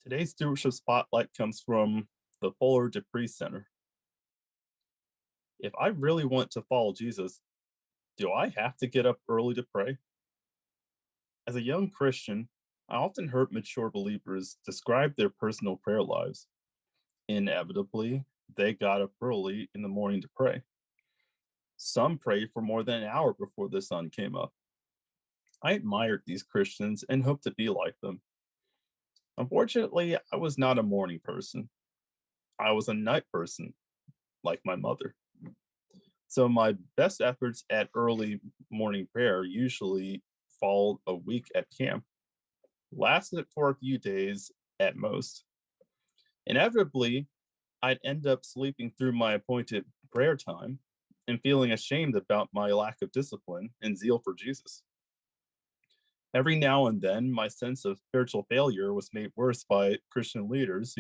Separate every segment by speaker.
Speaker 1: Today's stewardship spotlight comes from the Fuller Dupree Center. If I really want to follow Jesus, do I have to get up early to pray? As a young Christian, I often heard mature believers describe their personal prayer lives. Inevitably, they got up early in the morning to pray. Some prayed for more than an hour before the sun came up. I admired these Christians and hoped to be like them. Unfortunately, I was not a morning person. I was a night person, like my mother. So my best efforts at early morning prayer usually followed a week at camp, lasted for a few days at most. Inevitably, I'd end up sleeping through my appointed prayer time and feeling ashamed about my lack of discipline and zeal for Jesus. Every now and then, my sense of spiritual failure was made worse by Christian leaders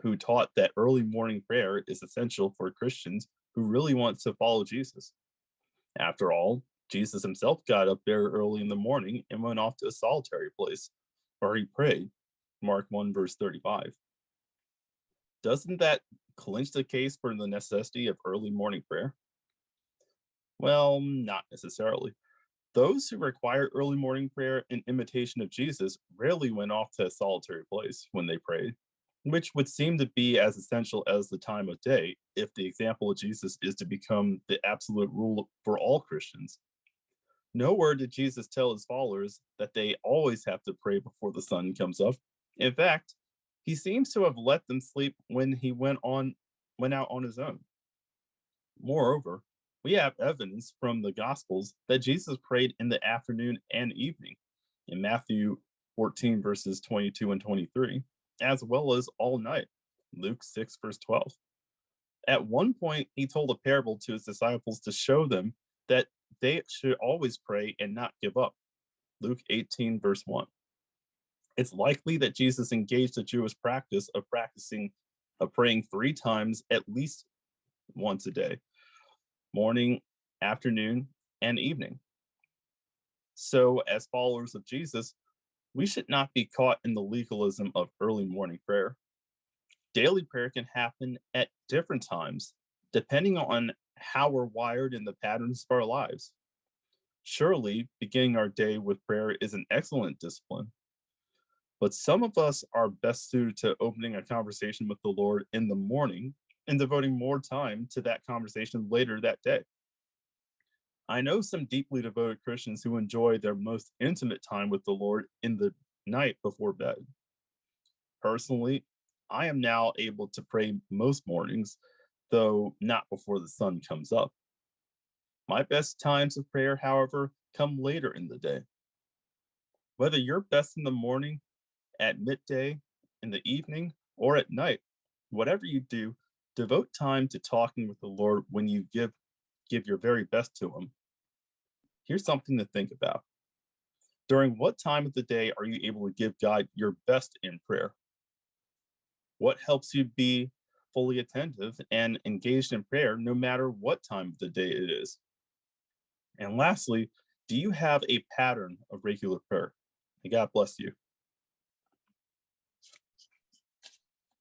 Speaker 1: who taught that early morning prayer is essential for Christians who really want to follow Jesus. After all, Jesus himself got up very early in the morning and went off to a solitary place where he prayed. Mark 1, verse 35. Doesn't that clinch the case for the necessity of early morning prayer? Well, not necessarily. Those who require early morning prayer in imitation of Jesus rarely went off to a solitary place when they prayed, which would seem to be as essential as the time of day if the example of Jesus is to become the absolute rule for all Christians. Nowhere did Jesus tell his followers that they always have to pray before the sun comes up. In fact, he seems to have let them sleep when he went out on his own. Moreover, we have evidence from the Gospels that Jesus prayed in the afternoon and evening in Matthew 14, verses 22 and 23, as well as all night, Luke 6, verse 12. At one point, he told a parable to his disciples to show them that they should always pray and not give up, Luke 18, verse 1. It's likely that Jesus engaged the Jewish practice of praying three times at least once a day, morning, afternoon, and evening. So, as followers of Jesus, we should not be caught in the legalism of early morning prayer. Daily prayer can happen at different times, depending on how we're wired in the patterns of our lives. Surely, beginning our day with prayer is an excellent discipline, but some of us are best suited to opening a conversation with the Lord in the morning and devoting more time to that conversation later that day. I know some deeply devoted Christians who enjoy their most intimate time with the Lord in the night before bed. Personally, I am now able to pray most mornings, though not before the sun comes up. My best times of prayer, however, come later in the day. Whether you're best in the morning, at midday, in the evening, or at night, whatever you do, devote time to talking with the Lord when you give your very best to him. Here's something to think about. During what time of the day are you able to give God your best in prayer? What helps you be fully attentive and engaged in prayer no matter what time of the day it is? And lastly, do you have a pattern of regular prayer? May God bless you.